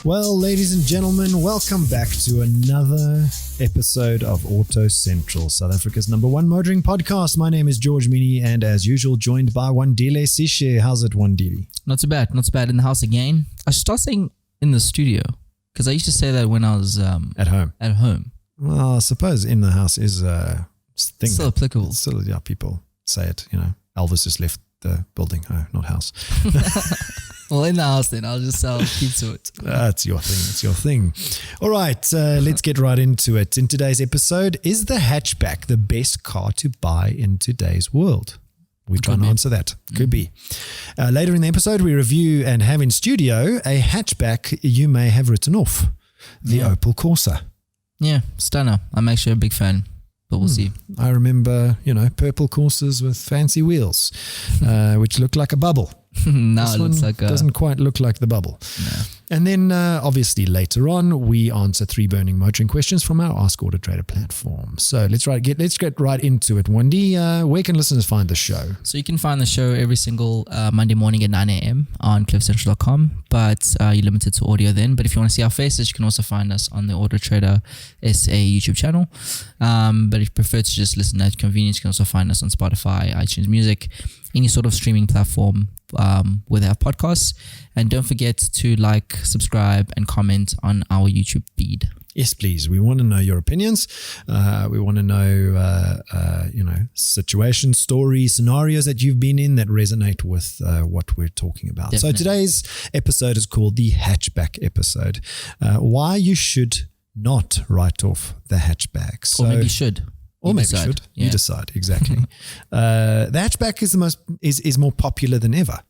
Well, ladies and gentlemen, welcome back to another episode of AutoCentral, South Africa's #1 motoring podcast. My name is George Mienie, and as usual, joined by Wandile Sishi. How's it, Wandile? Not too bad. Not too bad in the house again. I should start saying in the studio, because I used to say that when I was at home. At home. Well, I suppose in the house is a thing. Still applicable. Still, yeah, people say it. You know, Elvis just left the building. Oh, not house. Well, in the house then. I'll keep to it. That's your thing. It's your thing. All right, let's get right into it. In today's episode, is the hatchback the best car to buy in today's world? We try and answer that. Could be. Later in the episode, we review and have in studio a hatchback you may have written off, the Opel Corsa. Yeah, stunner. I'm actually a big fan, but we'll see. I remember, purple Corsas with fancy wheels, which look like a bubble. Now it looks like doesn't quite look like the bubble. No. And then obviously later on we answer 3 burning motoring questions from our Ask AutoTrader platform. So let's get right into it. Wendy, where can listeners find the show? So you can find the show every single Monday morning at 9 a.m. on cliffcentral.com, but you're limited to audio then. But if you want to see our faces, you can also find us on the AutoTrader SA YouTube channel. But if you prefer to just listen at convenience, you can also find us on Spotify, iTunes Music, any sort of streaming platform where they have podcasts. And don't forget to like, subscribe, and comment on our YouTube feed. Yes, please. We want to know your opinions. We want to know, situations, stories, scenarios that you've been in that resonate with what we're talking about. Definitely. So today's episode is called the Hatchback episode. Why you should not write off the hatchback. Or maybe should. Or maybe should. Yeah. You decide. Exactly. The hatchback is more popular than ever.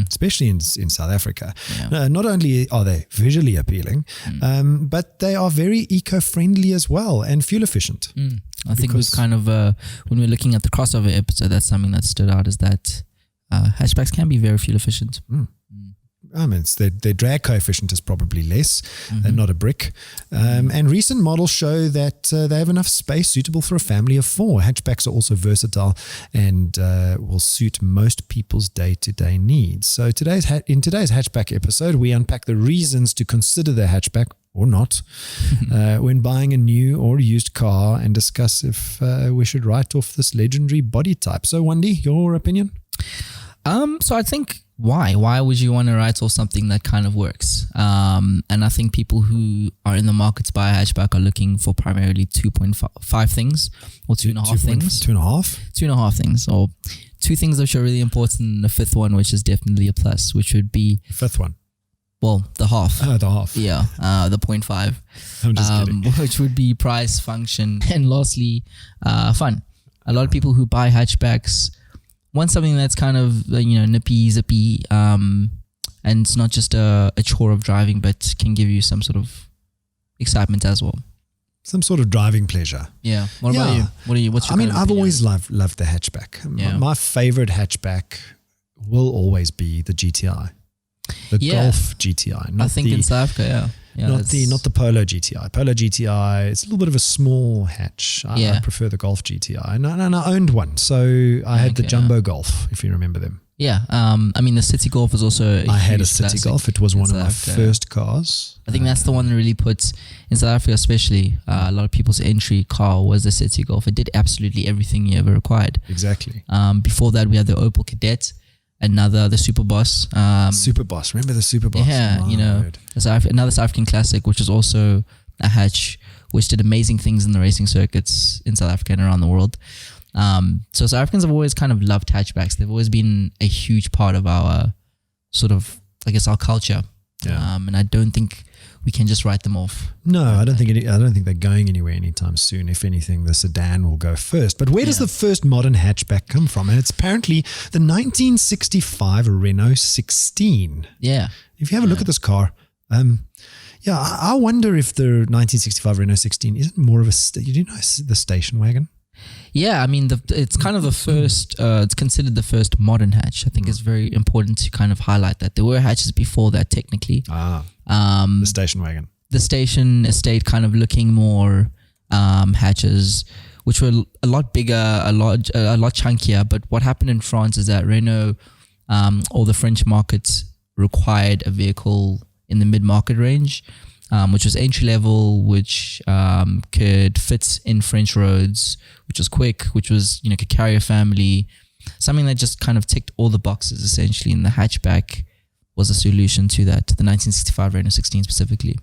Especially in South Africa. Yeah. Not only are they visually appealing, but they are very eco-friendly as well and fuel efficient. I think we've kind of, when we're looking at the crossover episode, that's something that stood out, is that hatchbacks can be very fuel efficient. I mean, their drag coefficient is probably less than not a brick. And recent models show that they have enough space suitable for a family of 4. Hatchbacks are also versatile and will suit most people's day-to-day needs. So in today's hatchback episode, we unpack the reasons to consider the hatchback or not when buying a new or used car, and discuss if we should write off this legendary body type. So, Wendy, your opinion? So I think why would you want to write off something that kind of works? And I think people who are in the market to buy a hatchback are looking for primarily 2.5 things, or 2.5 things. 2.5 things, or 2 things which are really important, and the 5th one, which is definitely a plus, which would be 5th one. Well, the half. The half. Yeah, the 0.5. I'm just kidding. Which would be price, function, and lastly, fun. A lot of people who buy hatchbacks want something that's kind of, nippy, zippy, and it's not just a chore of driving, but can give you some sort of excitement as well. Some sort of driving pleasure. Yeah. What about you? What's your I've always loved the hatchback. Yeah. My favorite hatchback will always be the GTI. The Golf GTI. I think in South Africa, not the Polo GTI. Polo GTI, it's a little bit of a small hatch. I prefer the Golf GTI. And I owned one. So I had the Jumbo Golf, if you remember them. Yeah. the Citi Golf was also I had a Citi Golf. It was one of my first cars. I think that's the one that really puts, in South Africa especially, a lot of people's entry car was the Citi Golf. It did absolutely everything you ever required. Exactly. Before that, we had the Opel Kadett. The Superboss. Superboss. Remember the Superboss? Yeah, another South African classic, which is also a hatch, which did amazing things in the racing circuits in South Africa and around the world. So South Africans have always kind of loved hatchbacks. They've always been a huge part of our sort of, our culture. Yeah. And I don't think we can just write them off. No, I don't think they're going anywhere anytime soon. If anything, the sedan will go first. But where does the first modern hatchback come from? And it's apparently the 1965 Renault 16. Yeah. If you have a look at this car, I wonder if the 1965 Renault 16 isn't more of the station wagon. Yeah, it's kind of the first, it's considered the first modern hatch. I think it's very important to kind of highlight that. There were hatches before that, technically. The station wagon. The station estate kind of looking more hatches, which were a lot bigger, a lot chunkier. But what happened in France is that Renault or the French markets required a vehicle in the mid-market range, which was entry level, which could fit in French roads, which was quick, which was, could carry a family, something that just kind of ticked all the boxes essentially. And the hatchback was a solution to that, to the 1965 Renault 16 specifically.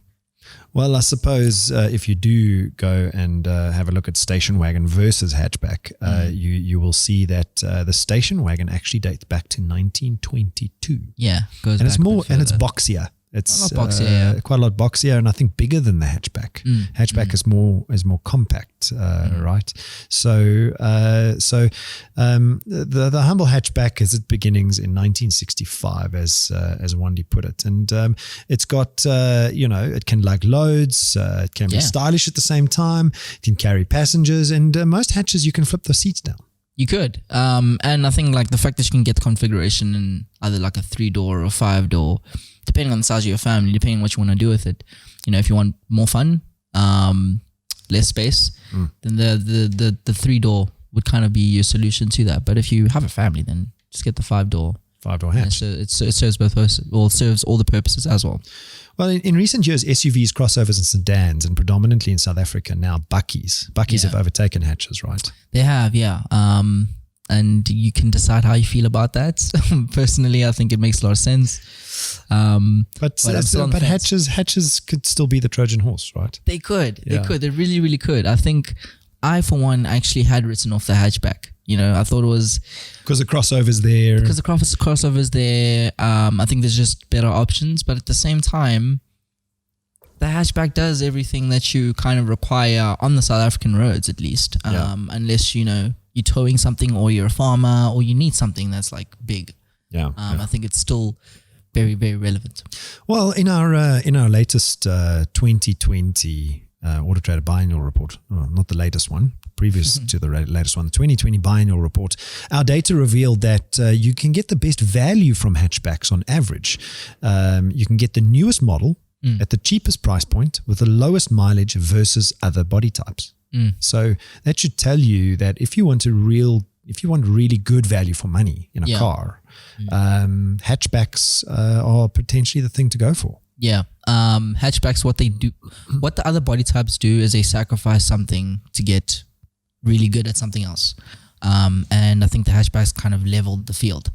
Well, I suppose if you do go and have a look at station wagon versus hatchback, you will see that the station wagon actually dates back to 1922. Yeah, and it's more and it's boxier. It's quite a lot boxier, and I think bigger than the hatchback. Hatchback is more compact, right? So the humble hatchback has its beginnings in 1965, as Wandile put it, and it's got it can lug loads, it can be stylish at the same time, it can carry passengers, and most hatches you can flip the seats down. You could, and I think like the fact that you can get the configuration in either like a 3-door or a 5-door, depending on the size of your family, depending on what you want to do with it. If you want more fun, less space, then the 3-door would kind of be your solution to that. But if you have a family, then just get the 5-door. 5-door hatch. So it serves both purposes, or serves all the purposes as well. Well, in recent years, SUVs, crossovers, and sedans, and predominantly in South Africa now, bakkies have overtaken hatches, right? They have, yeah. And you can decide how you feel about that. Personally, I think it makes a lot of sense. But hatches could still be the Trojan horse, right? They could. Yeah. They really, really could. I think I, for one, actually had written off the hatchback. I thought it was because the crossover's there. Because the crossover's there. I think there's just better options, but at the same time, the hatchback does everything that you kind of require on the South African roads, at least. Unless you're towing something, or you're a farmer, or you need something that's like big. I think it's still very, very relevant. Well, in our latest 2020 AutoTrader biannual report, not the latest one, previous to the latest one, the 2020 biannual report, our data revealed that you can get the best value from hatchbacks on average. You can get the newest model at the cheapest price point with the lowest mileage versus other body types. So that should tell you that if you want really good value for money in a car, hatchbacks are potentially the thing to go for. Yeah. Hatchbacks, what the other body types do is they sacrifice something to get really good at something else. And I think the hatchbacks kind of leveled the field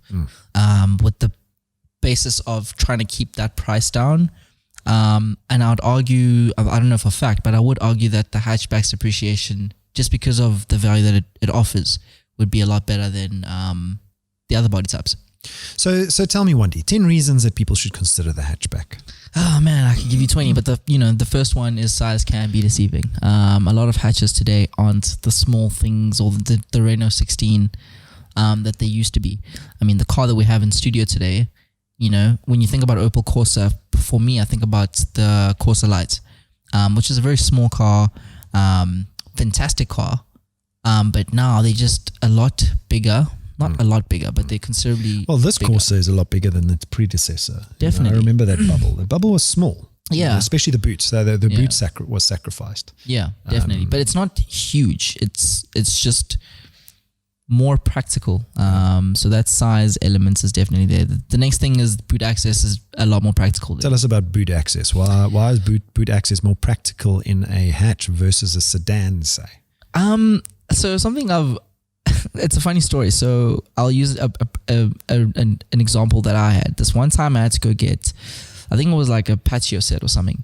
with the basis of trying to keep that price down. And I would argue, I don't know for a fact, but I would argue that the hatchback's appreciation, just because of the value that it offers, would be a lot better than the other body types. So tell me, Wandile, 10 reasons that people should consider the hatchback. Oh man, I could give you 20, but the first one is size can be deceiving. A lot of hatches today aren't the small things or the Renault 16 that they used to be. I mean, the car that we have in studio today, when you think about Opel Corsa, for me, I think about the Corsa Lite, which is a very small car, fantastic car, but now they're just a lot bigger. Not a lot bigger, but they're considerably this bigger. Corsa is a lot bigger than its predecessor. Definitely. I remember that bubble. The bubble was small. Yeah. Especially the boot. So the boot was sacrificed. Yeah, definitely. But it's not huge. It's just more practical. So that size element is definitely there. The next thing is boot access is a lot more practical there. Tell us about boot access. Why is boot access more practical in a hatch versus a sedan, say? So something it's a funny story. So I'll use an example that I had. This one time I had to go get, I think it was like a patio set or something.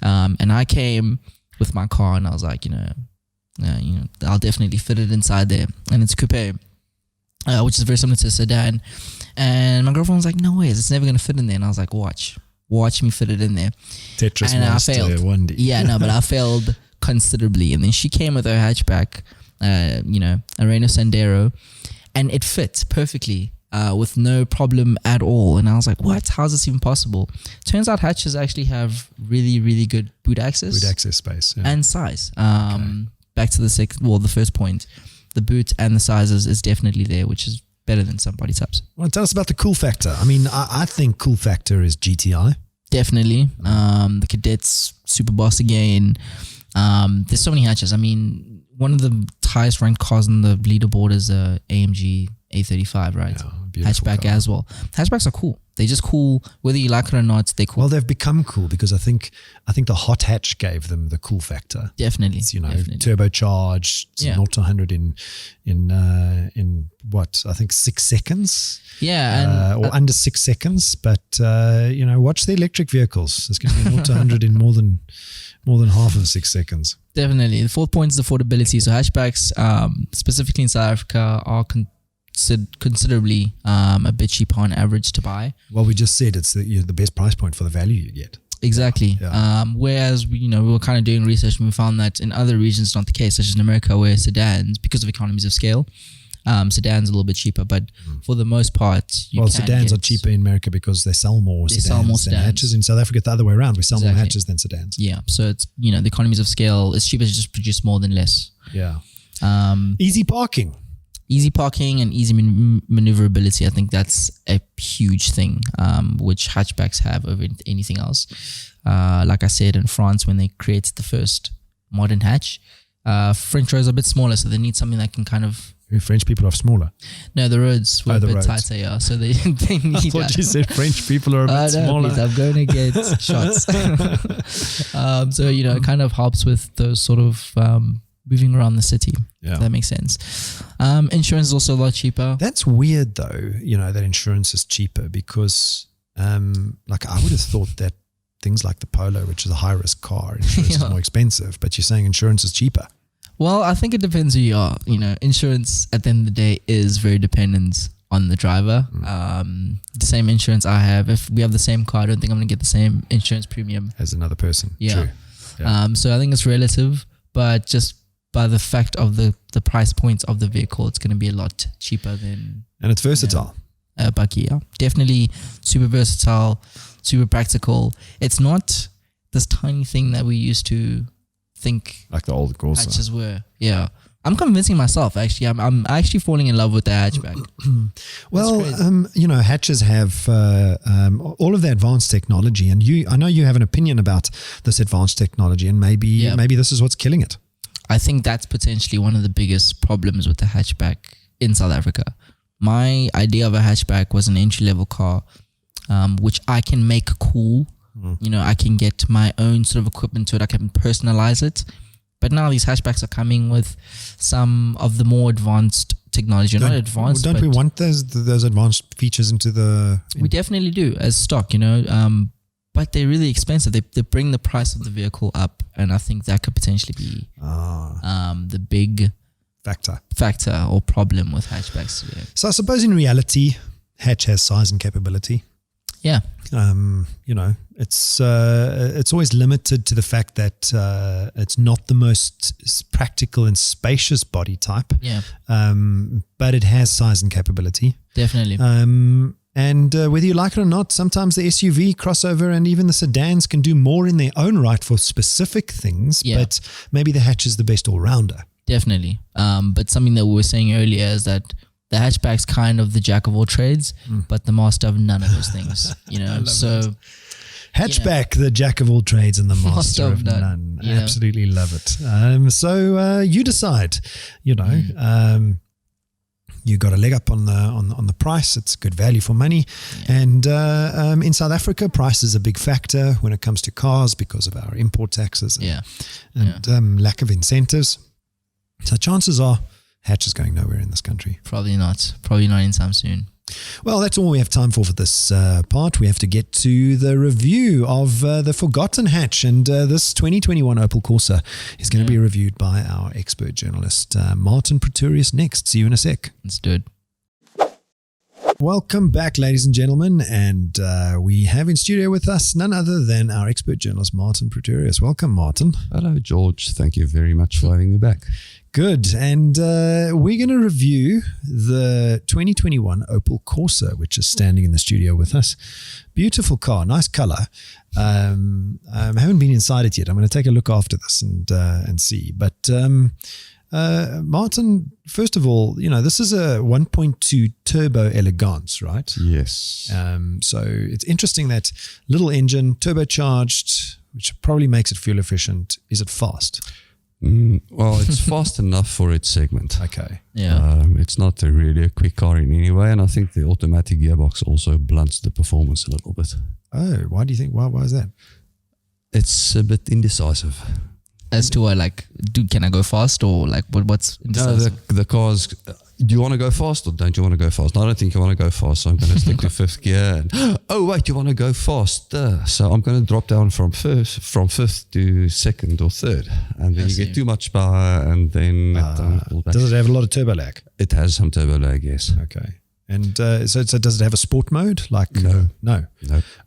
And I came with my car and I was like, I'll definitely fit it inside there. And it's a coupe, which is very similar to a sedan. And my girlfriend was like, no ways, it's never going to fit in there. And I was like, watch me fit it in there. Tetris and Master, I failed. Wandile. Yeah, no, but I failed considerably. And then she came with her hatchback, a Renault Sandero, and it fit perfectly with no problem at all. And I was like, what? How is this even possible? Turns out hatches actually have really, really good boot access. Boot access space. Yeah. And size. Back to the first point. The boot and the sizes is definitely there, which is better than some body types. Well, tell us about the cool factor. I mean, I think cool factor is GTI. Definitely. The Kadett, Superboss again. There's so many hatches. I mean, one of the highest ranked cars on the leaderboard is a AMG A35, right? Yeah, beautiful Hatchback car. as well. Hatchbacks are cool. They're just cool, whether you like it or not. They're cool. Well, they've become cool because I think the hot hatch gave them the cool factor. Definitely. It's, definitely. turbocharged, Yeah. 0 to 100 in what I think 6 seconds. Yeah, or under 6 seconds. But watch the electric vehicles. It's going to be 0 to 100 in more than half of 6 seconds. definitely. The fourth point is affordability. So hatchbacks, specifically in South Africa, are considerably a bit cheaper on average to buy. Well, we just said it's the best price point for the value you get. Exactly. Yeah. Whereas we were kind of doing research and we found that in other regions not the case, such as in America, where sedans, because of economies of scale, sedans are a little bit cheaper. But for the most part, sedans are cheaper in America because they sell more sedans than hatches. In South Africa, it's the other way around. We sell more hatches than sedans. Yeah. So it's the economies of scale. It's cheaper to just produce more than less. Yeah. Easy parking. Easy parking and easy maneuverability. I think that's a huge thing, which hatchbacks have over anything else. Like I said, in France, when they created the first modern hatch, French roads are a bit smaller, so they need something that can kind of... French people are smaller. No, the roads were a bit tighter, yeah. So they need... I thought you said French people are a bit smaller. Please, I'm going to get shots. So, it kind of helps with those sort of... moving around the city, if that makes sense. Insurance is also a lot cheaper. That's weird though, that insurance is cheaper because I would have thought that things like the Polo, which is a high risk car, insurance is more expensive, but you're saying insurance is cheaper. Well, I think it depends who you are. Insurance at the end of the day is very dependent on the driver. The same insurance I have, if we have the same car, I don't think I'm going to get the same insurance premium as another person. Yeah. True. Yeah. So I think it's relative, but just by the fact of the price points of the vehicle, it's going to be a lot cheaper than... And it's versatile. Bucky, yeah. Definitely super versatile, super practical. It's not this tiny thing that we used to think... Like the old Corsa. Hatches were. Yeah. I'm convincing myself, actually. I'm actually falling in love with the hatchback. Well, hatches have all of the advanced technology. And I know you have an opinion about this advanced technology, and maybe this is what's killing it. I think that's potentially one of the biggest problems with the hatchback in South Africa. My idea of a hatchback was an entry-level car, which I can make cool. I can get my own sort of equipment to it. I can personalize it. But now these hatchbacks are coming with some of the more advanced technology. Not advanced, don't we want those advanced features into the... We definitely do as stock, but they're really expensive. They bring the price of the vehicle up, and I think that could potentially be the big factor or problem with hatchbacks today. So I suppose in reality, hatch has size and capability. Yeah. It's always limited to the fact that it's not the most practical and spacious body type. Yeah. But it has size and capability. Definitely. And whether you like it or not, sometimes the SUV, crossover, and even the sedans can do more in their own right for specific things, but maybe the hatch is the best all-rounder. Definitely. But something that we were saying earlier is that the hatchback's kind of the jack of all trades, but the master of none of those things, so... Hatchback, the jack of all trades and the master of none. Absolutely love it. So you decide, you got a leg up on the price. It's good value for money. And in South Africa, price is a big factor when it comes to cars because of our import taxes and lack of incentives. So chances are hatch is going nowhere in this country. Probably not anytime soon. Well, that's all we have time for this part. We have to get to the review of the forgotten hatch, and this 2021 Opel Corsa is going to be reviewed by our expert journalist, Martin Pretorius, next. See you in a sec. Let's do it. Welcome back, ladies and gentlemen, and we have in studio with us none other than our expert journalist, Martin Pretorius. Welcome, Martin. Hello, George. Thank you very much for having me back. Good. And we're going to review the 2021 Opel Corsa, which is standing in the studio with us. Beautiful car, nice color. I haven't been inside it yet. I'm going to take a look after this and see. But Martin, first of all, this is a 1.2 turbo elegance, right? Yes. So it's interesting that little engine, turbocharged, which probably makes it fuel efficient. Is it fast? Well, it's fast enough for its segment. Okay. Yeah. It's not really a quick car in any way, and I think the automatic gearbox also blunts the performance a little bit. Oh, why do you think? Why is that? It's a bit indecisive. As to can I go fast or like what's No, indecisive? the car's, do you want to go fast or don't you want to go fast? No, I don't think you want to go fast, so I'm going to stick to fifth gear. And, oh, wait, you want to go faster. So I'm going to drop down from fifth to second or third. And then you get too much power and then it don't pull back. Does it have a lot of turbo lag? It has some turbo lag, yes. Okay. And so does it have a sport mode? Like No. No.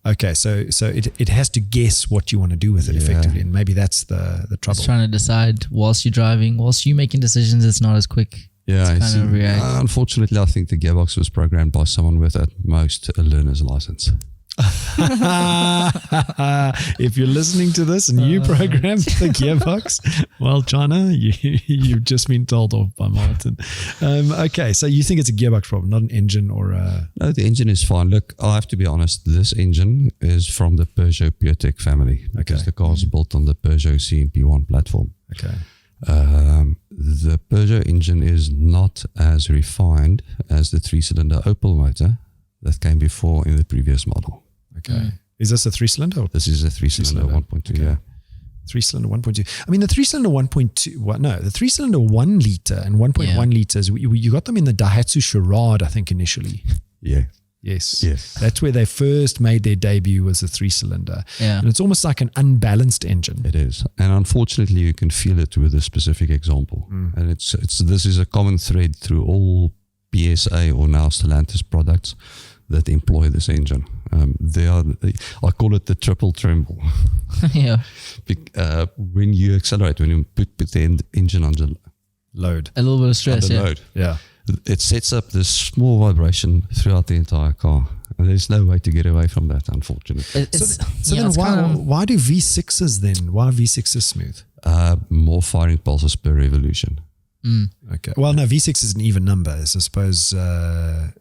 Okay, so it has to guess what you want to do with it effectively, and maybe that's the trouble. It's trying to decide whilst you're driving, whilst you're making decisions. It's not as quick. Yeah, It's kind of react. unfortunately, I think the gearbox was programmed by someone with at most a learner's license. If you're listening to this and you programmed the gearbox, well, China, you've just been told off by Martin. Okay, so you think it's a gearbox problem, not an engine or a... No, the engine is fine. Look, I have to be honest, this engine is from the Peugeot PureTech family because the car is built on the Peugeot CMP1 platform. Okay. The Peugeot engine is not as refined as the 3-cylinder Opel motor that came before in the previous model. Okay. Is this a 3-cylinder? Or This is a 3-cylinder 1.2, Okay. yeah. 3-cylinder 1.2. I mean, the 3-cylinder 1.2, the 3-cylinder 1 litre and 1.1 litres, you got them in the Daihatsu Charade, I think, initially. Yeah. Yes. That's where they first made their debut, was a 3-cylinder. Yeah. And it's almost like an unbalanced engine. It is. And unfortunately, you can feel it with a specific example. And this is a common thread through all PSA or now Stellantis products that employ this engine. I call it the triple tremble. Yeah. When you accelerate, when you put the engine under Load. A little bit of stress. under Yeah. load, Yeah. it sets up this small vibration throughout the entire car. And there's no way to get away from that, unfortunately. So then why do V6s then? Why are V6s smooth? More firing pulses per revolution. Okay. Well, no, V6 is an even number. So I suppose, no,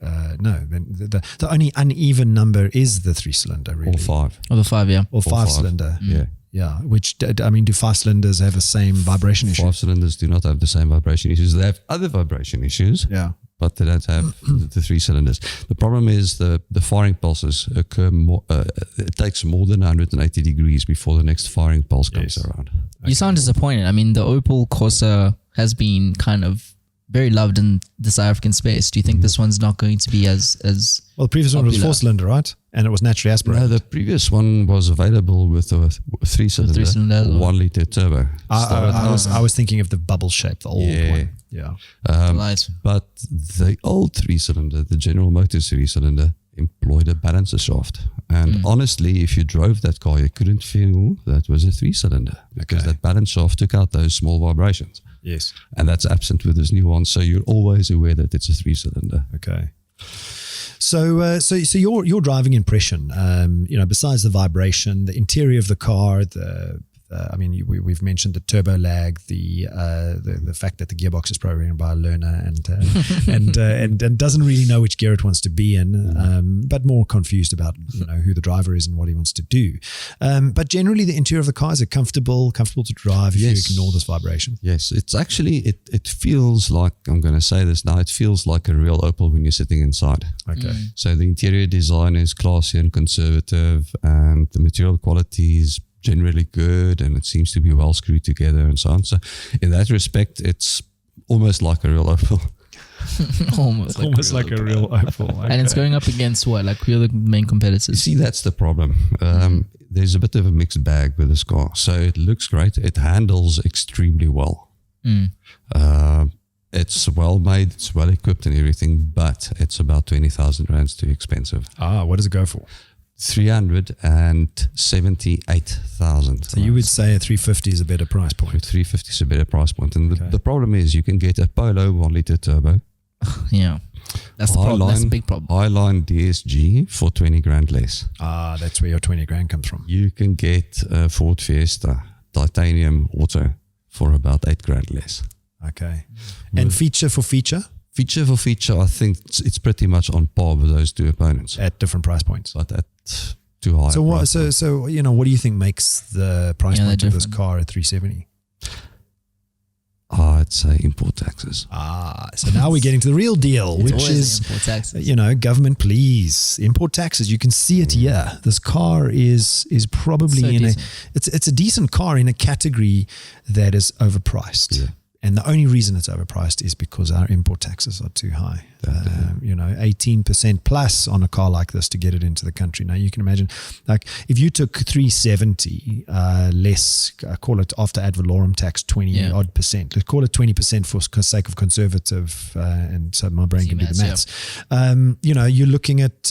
the only uneven number is the 3-cylinder, really. Or 5. Or the 5, yeah. Or five. 5-cylinder. Yeah. Yeah. Which, I mean, do 5-cylinders have the same vibration issue? 5 cylinders do not have the same vibration issues. They have other vibration issues, Yeah. but they don't have the 3 cylinders. The problem is the firing pulses occur more, it takes more than 180 degrees before the next firing pulse comes around. You sound disappointed. I mean, the Opel Corsa has been kind of very loved in the South African space. Do you think this one's not going to be as Well, the previous one was popular? 4-cylinder, right? And it was naturally No, aspirated. the previous one was available with a 3-cylinder, 3-cylinder. 1 liter turbo. I was thinking of the bubble shape, the old Yeah. one. Yeah. light? But the old 3-cylinder, the General Motors 3-cylinder, employed a balancer shaft. And honestly, if you drove that car, you couldn't feel that was a 3-cylinder because that balance shaft took out those small vibrations. Yes. And that's absent with this new one. So you're always aware that it's a 3-cylinder. Okay. So your driving impression, besides the vibration, the interior of the car, we've mentioned the turbo lag, the fact that the gearbox is programmed by a learner and doesn't really know which gear it wants to be in, but more confused about who the driver is and what he wants to do. But generally, the interior of the car, is it comfortable to drive if you ignore this vibration? Yes, it's actually it feels like, I'm going to say this now, it feels like a real Opel when you're sitting inside. Okay. So the interior design is classy and conservative, and the material quality is generally good, and it seems to be well screwed together and so on. So in that respect, it's almost like a real Opel. almost like a real Opel. Okay. And it's going up against what? Like, who are the main You competitors? see, that's the problem. There's a bit of a mixed bag with this car. So it looks great. It handles extremely well. It's well made, it's well equipped and everything, but it's about 20,000 rands too expensive. What does it go for? 378,000. So you would say a 350 is a better price point. 350 is a better price point. And the problem is you can get a Polo 1 liter turbo. Yeah. That's the problem. That's a big problem. Highline DSG for 20 grand less. That's where your 20 grand comes from. You can get a Ford Fiesta titanium auto for about 8 grand less. Okay. And feature for feature? Feature for feature, I think it's pretty much on par with those two opponents. At different price points. But at too high. So what? What do you think makes the price point of this different. car at 370? I'd say import taxes. So now we're getting to the real deal, It's which always is, import taxes. government, please, import taxes. You can see it here. This car is probably So decent. it's a decent car in a category that is overpriced. Yeah. And the only reason it's overpriced is because our import taxes are too high. 18% plus on a car like this to get it into the country. Now you can imagine, like if you took 370 less, call it after ad valorem tax 20 odd percent. Let's call it 20% for sake of conservative, and so my brain can do the maths. You're looking at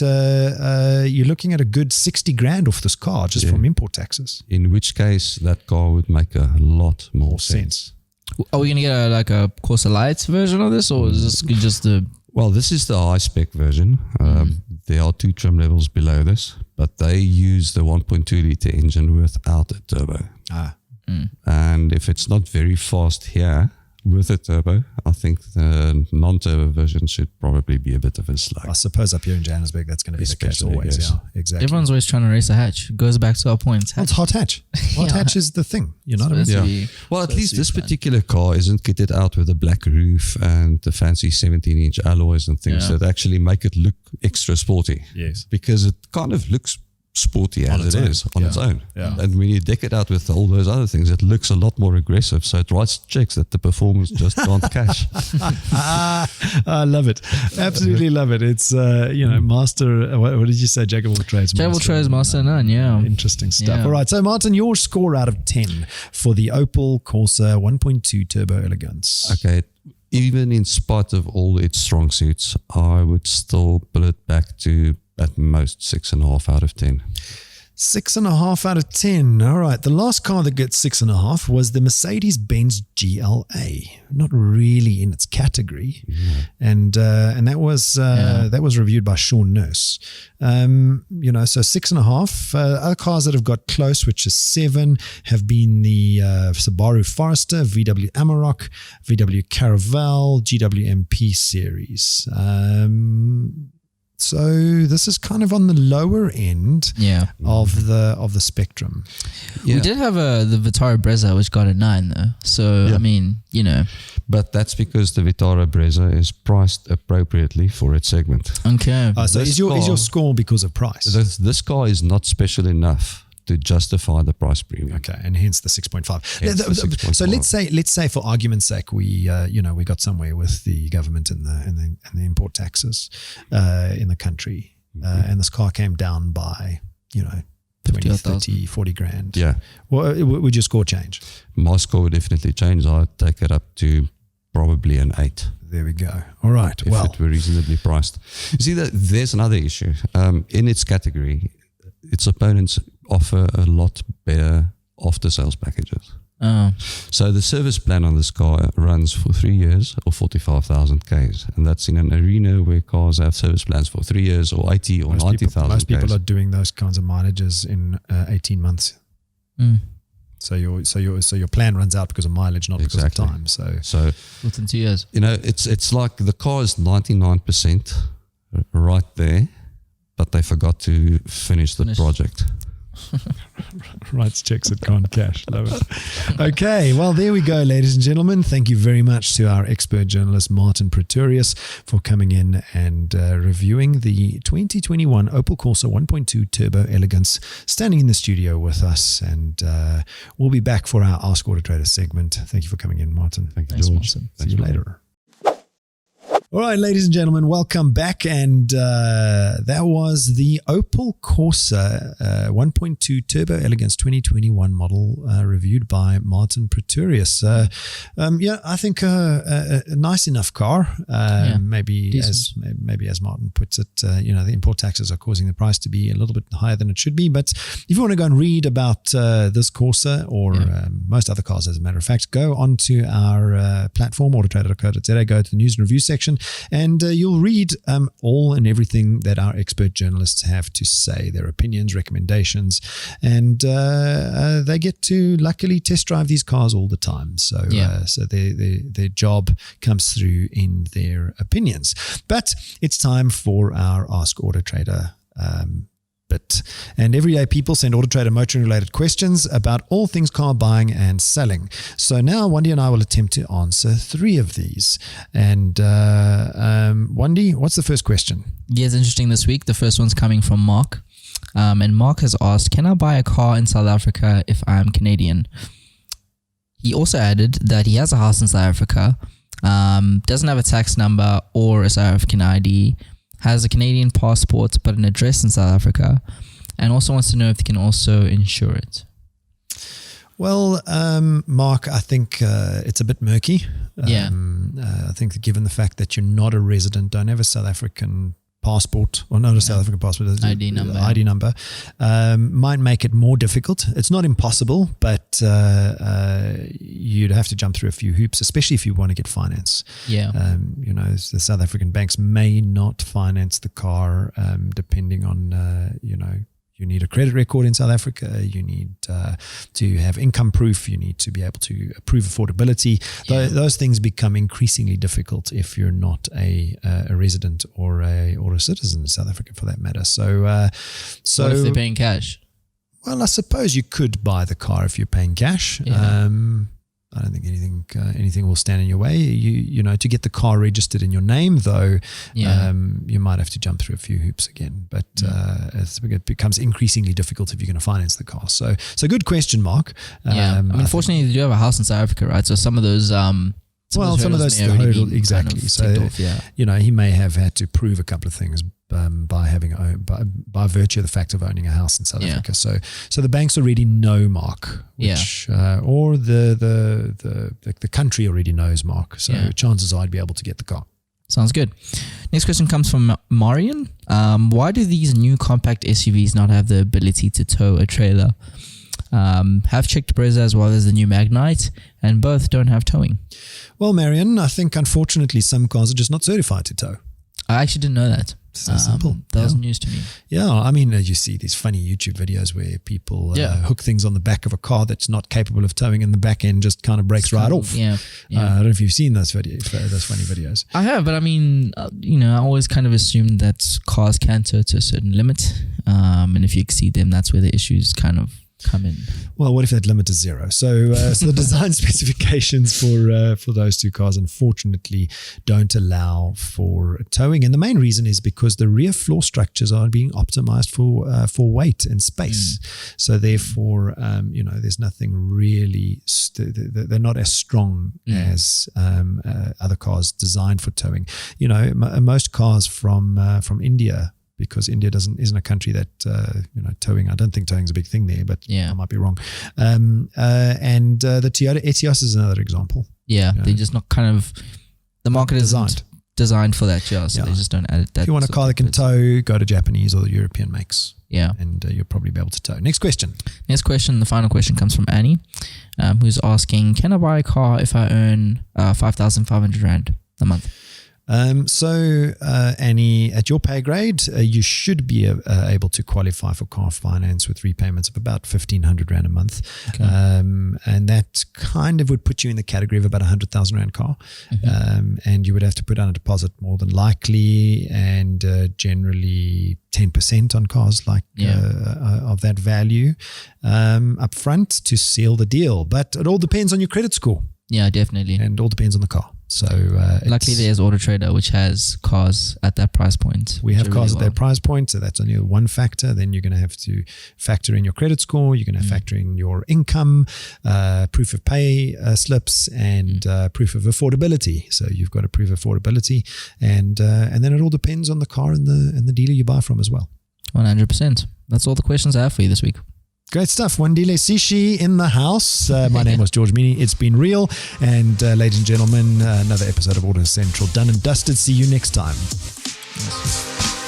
a good 60 grand off this car just from import taxes. In which case, that car would make a lot more sense. Are we going to get a Corsa Light version of this, or is this just the... Well, this is the high spec version. There are 2 trim levels below this, but they use the 1.2 litre engine without a turbo. And if it's not very fast here with a turbo, I think the non-turbo version should probably be a bit of a slug. I suppose up here in Johannesburg, that's going to be the case always. Yes. Yeah, exactly. Everyone's always trying to race a hatch. It goes back to our points. Well, it's hot hatch. Hot hatch is the thing. You know what I mean? Yeah. Well, at least this particular car isn't kitted out with a black roof and the fancy 17-inch alloys and things that actually make it look extra sporty. Yes. Because it kind of looks sporty as it is on its own. Yeah. And when you deck it out with all those other things, it looks a lot more aggressive. So it writes checks that the performance just can't cash. I love it. Absolutely love it. It's, master, what did you say? Jack of all trades. Jack of all trades, master of none, yeah. Interesting stuff. Yeah. All right. So, Martin, your score out of 10 for the Opel Corsa 1.2 Turbo Elegance. Okay. Even in spite of all its strong suits, I would still pull it back to at most 6.5 out of 10. 6.5 out of 10. All right. The last car that gets 6.5 was the Mercedes-Benz GLA. Not really in its category, and that was reviewed by Sean Nurse. So 6.5. Other cars that have got close, which is 7, have been the Subaru Forester, VW Amarok, VW Caravelle, GWMP series. So this is kind of on the lower end of the spectrum. We did have the Vitara Brezza, which got a 9 though. So I mean, But that's because the Vitara Brezza is priced appropriately for its segment. Okay. So is your score because of price? This car is not special enough to justify the price premium. Okay, and hence the 6.5. So let's say for argument's sake, we got somewhere with the government and the import taxes in the country, and this car came down by 20, 30, 40 grand. Yeah. Well, would your score change? My score would definitely change. I'd take it up to probably an 8. There we go. All right. If it were reasonably priced. You see, there's another issue. In its category, its opponents offer a lot better after-sales packages. So the service plan on this car runs for 3 years or 45,000 Ks, and that's in an arena where cars have service plans for 3 years or 80 or 90,000 Most people Ks. are doing those kinds of mileages in 18 months. So your plan runs out because of mileage, not because of time. So within 2 years. It's like the car is 99% right there, but they forgot to finish the project. Writes checks that can't cash. Love it. Okay, well, there we go, ladies and gentlemen. Thank you very much to our expert journalist, Martin Pretorius, for coming in and reviewing the 2021 Opel Corsa 1.2 Turbo Elegance, standing in the studio with us. And we'll be back for our Ask AutoTrader segment. Thank you for coming in, Martin. Thank you, Thanks, George. Martin. See you later. All right, ladies and gentlemen, welcome back. And that was the Opel Corsa 1.2 Turbo Elegance 2021 model reviewed by Martin Pretorius. I think a nice enough car. Maybe as Martin puts it, the import taxes are causing the price to be a little bit higher than it should be. But if you want to go and read about this Corsa or most other cars, as a matter of fact, go onto our platform, AutoTrader.co.za, go to the news and review section, and you'll read all and everything that our expert journalists have to say, their opinions, recommendations, and they get to luckily test drive these cars all the time. So their job comes through in their opinions. But it's time for our Ask AutoTrader Fitbit. And everyday people send AutoTrader motoring-related questions about all things car buying and selling. So now Wandile and I will attempt to answer 3 of these. And Wandile, what's the first question? Yeah, it's interesting this week. The first one's coming from Mark. And Mark has asked, can I buy a car in South Africa if I'm Canadian? He also added that he has a house in South Africa, doesn't have a tax number or a South African ID, has a Canadian passport but an address in South Africa, and also wants to know if he can also insure it. Well, Mark, I think it's a bit murky. Yeah. I think that given the fact that you're not a resident, don't have a South African passport, or not a South African passport, ID number. ID number, might make it more difficult. It's not impossible, but you'd have to jump through a few hoops, especially if you want to get finance. Yeah. The South African banks may not finance the car, depending on, you need a credit record in South Africa. You need to have income proof. You need to be able to prove affordability. Yeah. Those things become increasingly difficult if you're not a resident or a citizen in South Africa, for that matter. So what if they're paying cash? Well, I suppose you could buy the car if you're paying cash. Yeah. I don't think anything will stand in your way. To get the car registered in your name, though, you might have to jump through a few hoops again. But it becomes increasingly difficult if you're going to finance the car. So good question, Mark. Unfortunately, you do have a house in South Africa, right? So some of those. Some of those hurdles, exactly. Kind of off, he may have had to prove a couple of things by virtue of the fact of owning a house in South Africa. So the banks already know Mark, which or the country already knows Mark. So chances are I'd be able to get the car. Sounds good. Next question comes from Marian. Why do these new compact SUVs not have the ability to tow a trailer? Have checked Brezza as well as the new Magnite, and both don't have towing. Well, Marian, I think unfortunately some cars are just not certified to tow. I actually didn't know that. So simple. That was news to me. Yeah, I mean, you see these funny YouTube videos where people hook things on the back of a car that's not capable of towing, and the back end just kind of breaks right off. Yeah. I don't know if you've seen those funny videos. I have, but I mean, I always kind of assumed that cars can tow to a certain limit, and if you exceed them, that's where the issues kind of come in. Well, what if that limit is 0? So the design specifications for those two cars unfortunately don't allow for towing, and the main reason is because the rear floor structures are being optimized for weight and space. So therefore, there's nothing really. They're not as strong as other cars designed for towing. Most cars from India. Because India isn't a country that towing. I don't think towing is a big thing there, but I might be wrong. And the Toyota Etios is another example. Yeah, they're just not kind of the market isn't designed for that. So they just don't add that. If you want a car that can tow, go to Japanese or the European makes. Yeah, and you'll probably be able to tow. Next question. The final question comes from Annie, who's asking, "Can I buy a car if I earn 5,500 Rand a month?" Annie, at your pay grade, you should be able to qualify for car finance with repayments of about 1,500 Rand a month. Okay. And that kind of would put you in the category of about 100,000 Rand car. And you would have to put down a deposit more than likely, and generally 10% on cars of that value up front to seal the deal. But it all depends on your credit score. Yeah, definitely. And it all depends on the car. So luckily there's AutoTrader, which has cars at that price point. We have cars at that price point, so that's only one factor. Then you're going to have to factor in your credit score. You're going to factor in your income, proof of pay slips, and proof of affordability. So you've got to prove affordability, and then it all depends on the car and the dealer you buy from as well. 100%. That's all the questions I have for you this week. Great stuff. Wandile Sishi in the house. My name was George Mienie. It's been real. And ladies and gentlemen, another episode of AutoCentral done and dusted. See you next time. Yes.